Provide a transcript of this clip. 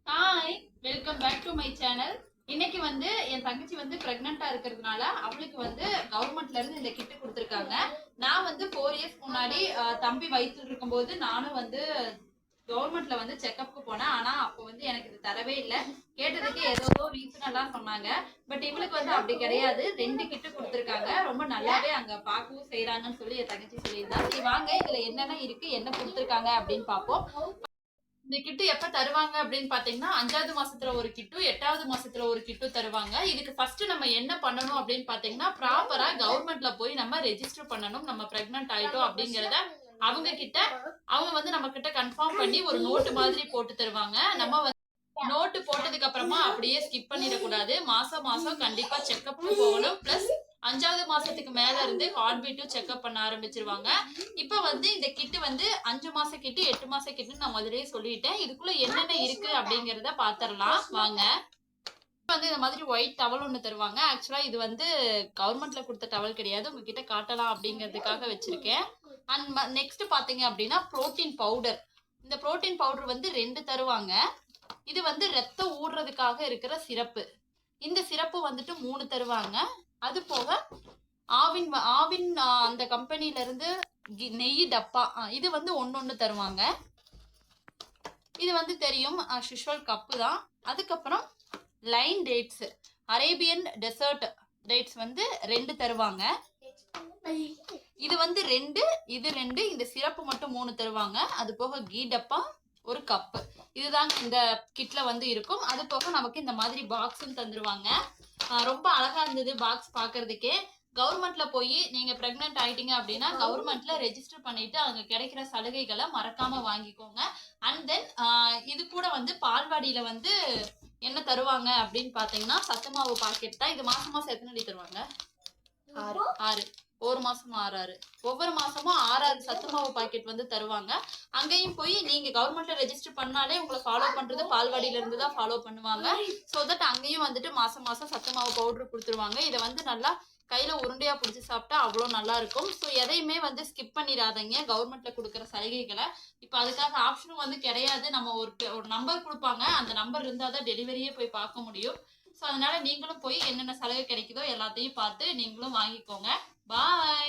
Hi, welcome back to my channel. இன்னைக்கு வந்து என் தங்கச்சி வந்து பிரெக்னெண்டா இருக்கிறதுனால அவளுக்கு வந்து கவர்மெண்ட்ல இருந்து இந்த கிட் கொடுத்துருக்காங்க. நான் வந்து 4 இயர்ஸ் முன்னாடி தம்பி வயிற்றுல இருக்கும்போது நானும் வந்து கவர்மெண்ட்ல வந்து செக்அப்க்கு போனேன். ஆனா அப்போ வந்து எனக்கு இது தரவே இல்லை. கேட்டதுக்கு ஏதோ ரீசன் எல்லாம் சொன்னாங்க. பட் இவளுக்கு வந்து அப்படி கிடையாது. 2 கிட்டு கொடுத்துருக்காங்க. ரொம்ப நல்லாவே அங்க பார்க்கவும் செய்யறாங்கன்னு சொல்லி என் தங்கச்சி சொல்லியிருந்தா. சரி வாங்க, இதுல என்னென்ன இருக்கு, என்ன கொடுத்துருக்காங்க அப்படின்னு பார்ப்போம். இந்த கிட்டு எப்ப தருவாங்க அப்படின்னு பாத்தீங்கன்னா 5வது மாசத்துல ஒரு கிட்டும் 8வது மாசத்துல ஒரு கிட்டும் தருவாங்க. இதுக்கு ஃபர்ஸ்ட் நம்ம என்ன பண்ணணும் அப்படின்னு பாத்தீங்கன்னா ப்ராப்பரா கவர்மெண்ட்ல போய் நம்ம ரெஜிஸ்டர் பண்ணணும். நம்ம பிரெக்னன்ட் ஆயிட்டோம் அப்படிங்கறத அவங்க கிட்ட அவங்க வந்து நம்ம கிட்ட கன்ஃபார்ம் பண்ணி ஒரு நோட்டு மாதிரி போட்டு தருவாங்க. நம்ம நோட்டு போட்டதுக்கு அப்புறமா அப்படியே ஸ்கிப் பண்ணிடக்கூடாது. மாசம் மாசம் கண்டிப்பா செக்அப் போகணும். பிளஸ் 5வது மாசத்துக்கு மேல இருந்து ஹார்ட் பீட்டும் செக்அப் பண்ண ஆரம்பிச்சிருவாங்க. இப்ப வந்து இந்த கிட்டு வந்து 5 மாச கிட்டு 8 மாச கிட்டுன்னு நான் முதல்லயே சொல்லிட்டேன். இதுக்குள்ள என்னென்ன இருக்கு அப்படிங்கறத பாத்திரலாம் வாங்க. வந்து இந்த மாதிரி ஒயிட் டவல் ஒண்ணு தருவாங்க. ஆக்சுவலா இது வந்து கவர்மெண்ட்ல கொடுத்த டவல் கிடையாது, உங்ககிட்ட காட்டலாம் அப்படிங்கிறதுக்காக வச்சிருக்கேன். அண்ட் நெக்ஸ்ட் பாத்தீங்க அப்படின்னா புரோட்டீன் பவுடர். இந்த புரோட்டீன் பவுடர் வந்து 2 தருவாங்க. இது வந்து ரத்தம் ஊடுறதுக்காக இருக்கிற சிறப்பு. இந்த சிறப்பு வந்துட்டு 3 தருவாங்க. அது போக ஆவின் ஆவின் அந்த கம்பெனில இருந்து நெய் டப்பா இது வந்து ஒன்னொன்னு தருவாங்க. இது வந்து தெரியும், யூஷுவல் கப்பு தான். அதுக்கப்புறம் line dates, Arabian desert dates வந்து 2 தருவாங்க. இது வந்து 2, இது 2, இந்த சிறப்பு மட்டும் 3 தருவாங்க. அது போக கீ டப்பா, ஒரு கப்பு. இதுதான் இந்த கிட்ல வந்து இருக்கும். அது போக நமக்கு இந்த மாதிரி பாக்ஸும் தந்துருவாங்க. ரொம்ப அழகா இருந்தது பாக்ஸ் பாக்குறதுக்கே. கவர்மெண்ட்ல போய் நீங்க பிரெக்னென்ட் ஆயிட்டீங்க அப்படின்னா கவர்மெண்ட்ல ரெஜிஸ்டர் பண்ணிட்டு அங்க கிடைக்கிற சலுகைகளை மறக்காம வாங்கிக்கோங்க. அண்ட் தென் இது கூட வந்து பால்வாடியில வந்து என்ன தருவாங்க அப்படின்னு பாத்தீங்கன்னா சத்துமாவு பாக்கெட் தான். இது மாசம் மாசம் எத்தனை அடி தருவாங்க? 6. ஒரு மாசம் 6 ஒவ்வொரு மாசமும் 6 சத்துமாவு பாக்கெட் வந்து தருவாங்க. அங்கேயும் போய் நீங்க கவர்மெண்ட்ல ரெஜிஸ்டர் பண்ணாலே உங்களை ஃபாலோ பண்றது பால்வாடியில இருந்து தான் ஃபாலோ பண்ணுவாங்க. ஸோ தட் அங்கேயும் வந்துட்டு மாசம் மாசம் சத்துமாவு பவுடர் கொடுத்துருவாங்க. இதை வந்து நல்லா கையில உருண்டையா பிடிச்சி சாப்பிட்டா அவ்வளோ நல்லா இருக்கும். ஸோ எதையுமே வந்து ஸ்கிப் பண்ணிடாதீங்க கவர்மெண்ட்ல கொடுக்குற சலுகைகளை. இப்போ அதுக்காக ஆப்ஷனும் வந்து கிடையாது. நம்ம ஒரு நம்பர் கொடுப்பாங்க, அந்த நம்பர் இருந்தால் தான் டெலிவரியே போய் பார்க்க முடியும். ஸோ அதனால நீங்களும் போய் என்னென்ன சலுகை கிடைக்குதோ எல்லாத்தையும் பார்த்து நீங்களும் வாங்கிக்கோங்க. பாய்.